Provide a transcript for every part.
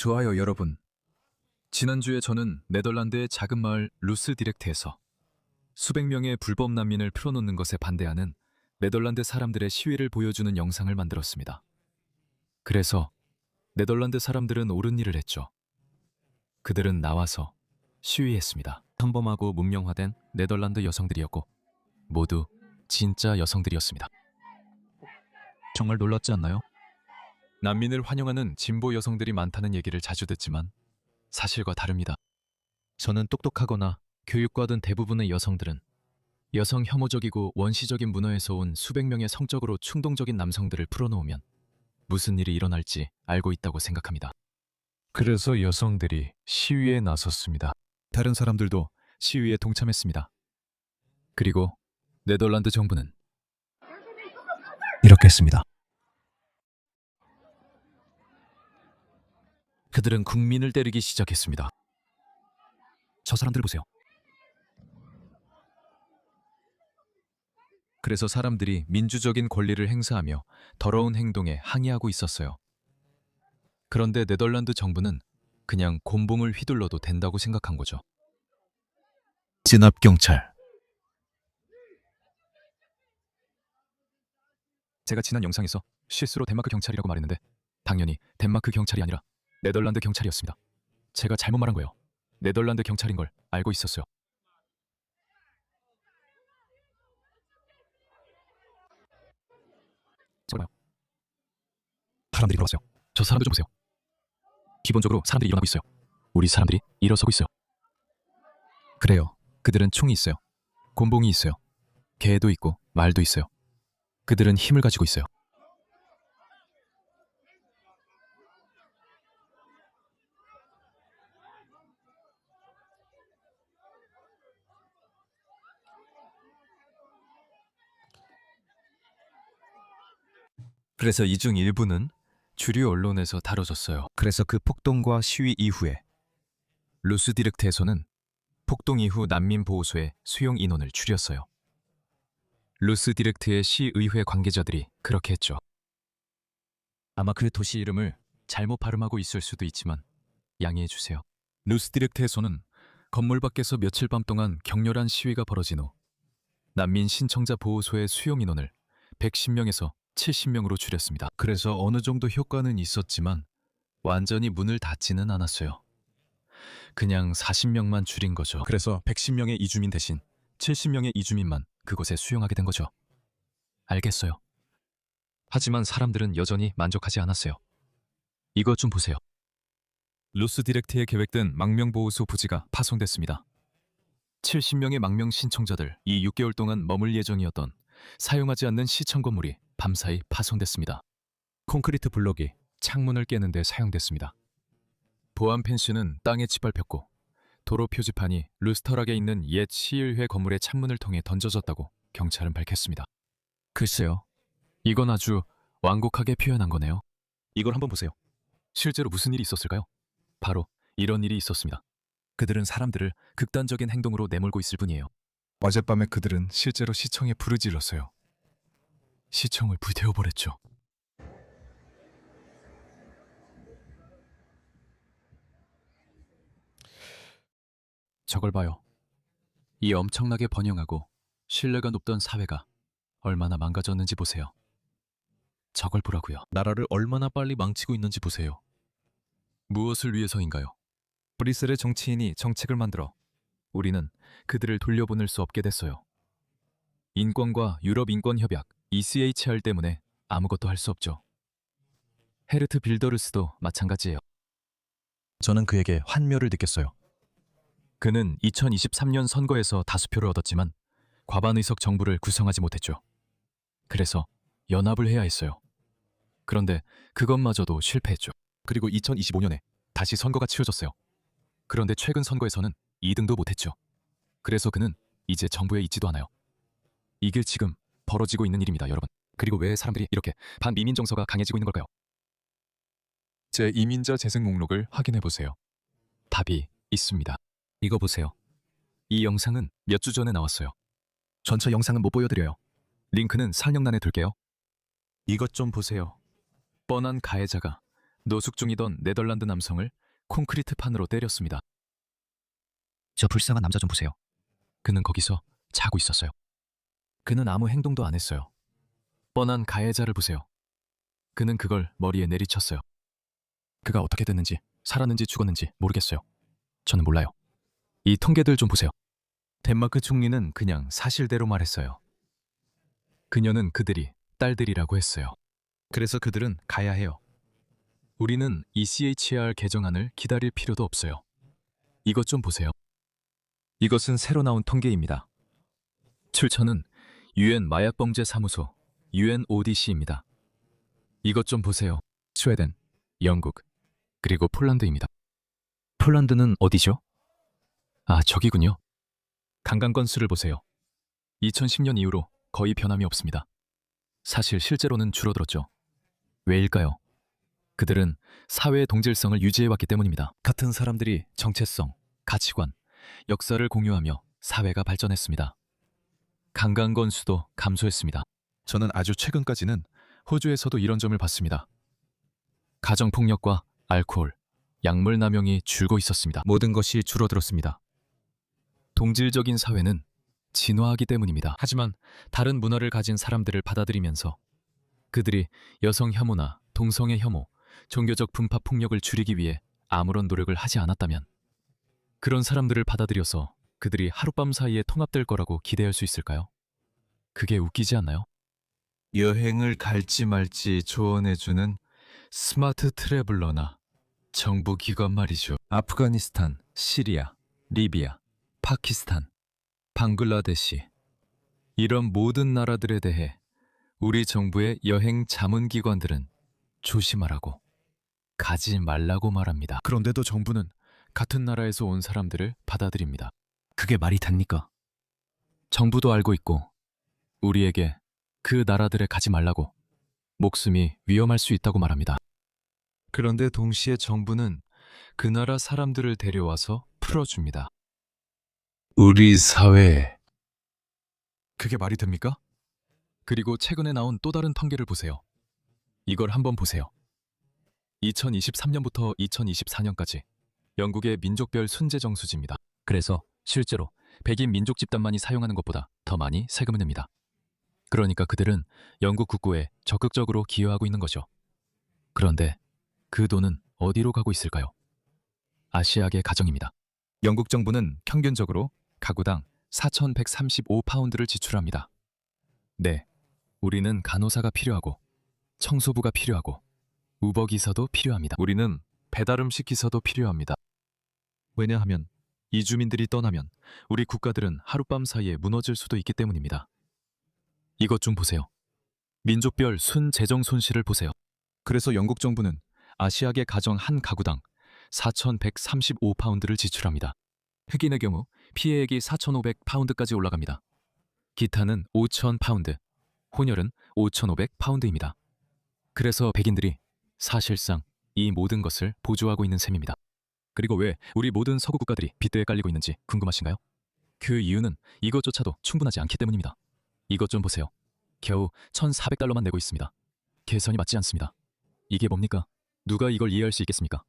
좋아요, 여러분. 지난주에 저는 네덜란드의 작은 마을 루스디렉트에서 수백 명의 불법 난민을 풀어놓는 것에 반대하는 네덜란드 사람들의 시위를 보여주는 영상을 만들었습니다. 그래서 네덜란드 사람들은 옳은 일을 했죠. 그들은 나와서 시위했습니다. 평범하고 문명화된 네덜란드 여성들이었고 모두 진짜 여성들이었습니다. 정말 놀랍지 않나요? 난민을 환영하는 진보 여성들이 많다는 얘기를 자주 듣지만 사실과 다릅니다. 저는 똑똑하거나 교육받은 대부분의 여성들은 여성 혐오적이고 원시적인 문화에서 온 수백 명의 성적으로 충동적인 남성들을 풀어놓으면 무슨 일이 일어날지 알고 있다고 생각합니다. 그래서 여성들이 시위에 나섰습니다. 다른 사람들도 시위에 동참했습니다. 그리고 네덜란드 정부는 이렇게 했습니다. 그들은 국민을 때리기 시작했습니다. 저 사람들 보세요. 그래서 사람들이 민주적인 권리를 행사하며 더러운 행동에 항의하고 있었어요. 그런데 네덜란드 정부는 그냥 곤봉을 휘둘러도 된다고 생각한 거죠. 진압경찰. 제가 지난 영상에서 실수로 덴마크 경찰이라고 말했는데 당연히 덴마크 경찰이 아니라 네덜란드 경찰이었습니다. 제가 잘못 말한 거예요. 네덜란드 경찰인 걸 알고 있었어요. 저봐요. 사람들이 들어왔어요. 저 사람들 좀 보세요. 기본적으로 사람들이 일어나고 있어요. 우리 사람들이 일어서고 있어요. 그래요. 그들은 총이 있어요. 곤봉이 있어요. 개도 있고 말도 있어요. 그들은 힘을 가지고 있어요. 그래서 이 중 일부는 주류 언론에서 다뤄졌어요. 그래서 그 폭동과 시위 이후에 루스디렉트에서는 폭동 이후 난민보호소의 수용 인원을 줄였어요. 루스디렉트의 시의회 관계자들이 그렇게 했죠. 아마 그 도시 이름을 잘못 발음하고 있을 수도 있지만 양해해 주세요. 루스디렉트에서는 건물 밖에서 며칠 밤 동안 격렬한 시위가 벌어진 후 난민 신청자 보호소의 수용 인원을 110명에서 70명으로 줄였습니다. 그래서 어느 정도 효과는 있었지만 완전히 문을 닫지는 않았어요. 그냥 40명만 줄인 거죠. 그래서 110명의 이주민 대신 70명의 이주민만 그곳에 수용하게 된 거죠. 알겠어요. 하지만 사람들은 여전히 만족하지 않았어요. 이것 좀 보세요. 루스디렉트에 계획된 망명보호소 부지가 파손됐습니다. 70명의 망명 신청자들, 이 6개월 동안 머물 예정이었던 사용하지 않는 시청 건물이 밤사이 파손됐습니다. 콘크리트 블록이 창문을 깨는 데 사용됐습니다. 보안 펜스는 땅에 짓밟혔고 도로 표지판이 루스터락에 있는 옛 시의회 건물의 창문을 통해 던져졌다고 경찰은 밝혔습니다. 글쎄요. 이건 아주 완곡하게 표현한 거네요. 이걸 한번 보세요. 실제로 무슨 일이 있었을까요? 바로 이런 일이 있었습니다. 그들은 사람들을 극단적인 행동으로 내몰고 있을 뿐이에요. 어젯밤에 그들은 실제로 시청에 불을 질렀어요. 시청을 불태워버렸죠. 저걸 봐요. 이 엄청나게 번영하고 신뢰가 높던 사회가 얼마나 망가졌는지 보세요. 저걸 보라고요. 나라를 얼마나 빨리 망치고 있는지 보세요. 무엇을 위해서인가요? 브뤼셀의 정치인이 정책을 만들어 우리는 그들을 돌려보낼 수 없게 됐어요. 인권과 유럽 인권협약 ECHR 때문에 아무것도 할 수 없죠. 헤르트 빌더르스도 마찬가지예요. 저는 그에게 환멸을 느꼈어요. 그는 2023년 선거에서 다수표를 얻었지만 과반 의석 정부를 구성하지 못했죠. 그래서 연합을 해야 했어요. 그런데 그것마저도 실패했죠. 그리고 2025년에 다시 선거가 치러졌어요. 그런데 최근 선거에서는 2등도 못했죠. 그래서 그는 이제 정부에 있지도 않아요. 이게 지금 벌어지고 있는 일입니다, 여러분. 그리고 왜 사람들이 이렇게 반미민 정서가 강해지고 있는 걸까요? 제 이민자 재생 목록을 확인해 보세요. 답이 있습니다. 이거 보세요. 이 영상은 몇 주 전에 나왔어요. 전체 영상은 못 보여드려요. 링크는 설명란에 둘게요. 이것 좀 보세요. 뻔한 가해자가 노숙 중이던 네덜란드 남성을 콘크리트 판으로 때렸습니다. 저 불쌍한 남자 좀 보세요. 그는 거기서 자고 있었어요. 그는 아무 행동도 안 했어요. 뻔한 가해자를 보세요. 그는 그걸 머리에 내리쳤어요. 그가 어떻게 됐는지, 살았는지 죽었는지 모르겠어요. 저는 몰라요. 이 통계들 좀 보세요. 덴마크 총리는 그냥 사실대로 말했어요. 그녀는 그들이 딸들이라고 했어요. 그래서 그들은 가야 해요. 우리는 ECHR 개정안을 기다릴 필요도 없어요. 이것 좀 보세요. 이것은 새로 나온 통계입니다. 출처는 UN 마약범죄사무소 UNODC입니다. 이것 좀 보세요. 스웨덴, 영국, 그리고 폴란드입니다. 폴란드는 어디죠? 아, 저기군요. 강간 건수를 보세요. 2010년 이후로 거의 변함이 없습니다. 사실 실제로는 줄어들었죠. 왜일까요? 그들은 사회의 동질성을 유지해왔기 때문입니다. 같은 사람들이 정체성, 가치관, 역사를 공유하며 사회가 발전했습니다. 강간 건수도 감소했습니다. 저는 아주 최근까지는 호주에서도 이런 점을 봤습니다. 가정폭력과 알코올, 약물 남용이 줄고 있었습니다. 모든 것이 줄어들었습니다. 동질적인 사회는 진화하기 때문입니다. 하지만 다른 문화를 가진 사람들을 받아들이면서 그들이 여성 혐오나 동성애 혐오, 종교적 분파 폭력을 줄이기 위해 아무런 노력을 하지 않았다면 그런 사람들을 받아들여서 그들이 하룻밤 사이에 통합될 거라고 기대할 수 있을까요? 그게 웃기지 않나요? 여행을 갈지 말지 조언해주는 스마트 트래블러나 정부기관 말이죠. 아프가니스탄, 시리아, 리비아, 파키스탄, 방글라데시 이런 모든 나라들에 대해 우리 정부의 여행 자문기관들은 조심하라고, 가지 말라고 말합니다. 그런데도 정부는 같은 나라에서 온 사람들을 받아들입니다. 그게 말이 됩니까? 정부도 알고 있고 우리에게 그 나라들에 가지 말라고, 목숨이 위험할 수 있다고 말합니다. 그런데 동시에 정부는 그 나라 사람들을 데려와서 풀어줍니다. 우리 사회에 그게 말이 됩니까? 그리고 최근에 나온 또 다른 통계를 보세요. 이걸 한번 보세요. 2023년부터 2024년까지 영국의 민족별 순재 정수지입니다. 그래서 실제로 백인 민족 집단만이 사용하는 것보다 더 많이 세금을 냅니다. 그러니까 그들은 영국 국고에 적극적으로 기여하고 있는 거죠. 그런데 그 돈은 어디로 가고 있을까요? 아시아계 가정입니다. 영국 정부는 평균적으로 가구당 4,135파운드를 지출합니다. 네, 우리는 간호사가 필요하고 청소부가 필요하고 우버기사도 필요합니다. 우리는 배달음식 기사도 필요합니다. 왜냐하면 이주민들이 떠나면 우리 국가들은 하룻밤 사이에 무너질 수도 있기 때문입니다. 이것 좀 보세요. 민족별 순재정 손실을 보세요. 그래서 영국 정부는 아시아계 가정 한 가구당 4,135파운드를 지출합니다. 흑인의 경우 피해액이 4,500파운드까지 올라갑니다. 기타는 5,000파운드, 혼혈은 5,500파운드입니다. 그래서 백인들이 사실상 이 모든 것을 보조하고 있는 셈입니다. 그리고 왜 우리 모든 서구 국가들이 빚대에 깔리고 있는지 궁금하신가요? 그 이유는 이것조차도 충분하지 않기 때문입니다. 이것 좀 보세요. 겨우 1,400달러만 내고 있습니다. 계산이 맞지 않습니다. 이게 뭡니까? 누가 이걸 이해할 수 있겠습니까?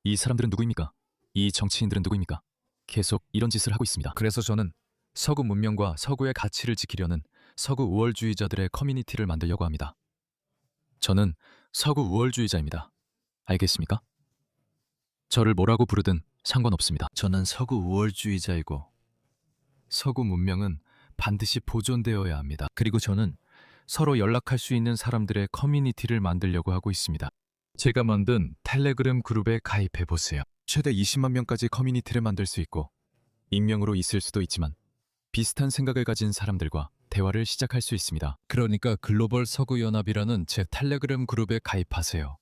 이 사람들은 누구입니까? 이 정치인들은 누구입니까? 계속 이런 짓을 하고 있습니다. 그래서 저는 서구 문명과 서구의 가치를 지키려는 서구 우월주의자들의 커뮤니티를 만들려고 합니다. 저는 서구 우월주의자입니다. 알겠습니까? 저를 뭐라고 부르든 상관없습니다. 저는 서구 우월주의자이고 서구 문명은 반드시 보존되어야 합니다. 그리고 저는 서로 연락할 수 있는 사람들의 커뮤니티를 만들려고 하고 있습니다. 제가 만든 텔레그램 그룹에 가입해 보세요. 최대 20만 명까지 커뮤니티를 만들 수 있고 익명으로 있을 수도 있지만 비슷한 생각을 가진 사람들과 대화를 시작할 수 있습니다. 그러니까 글로벌 서구 연합이라는 제 텔레그램 그룹에 가입하세요.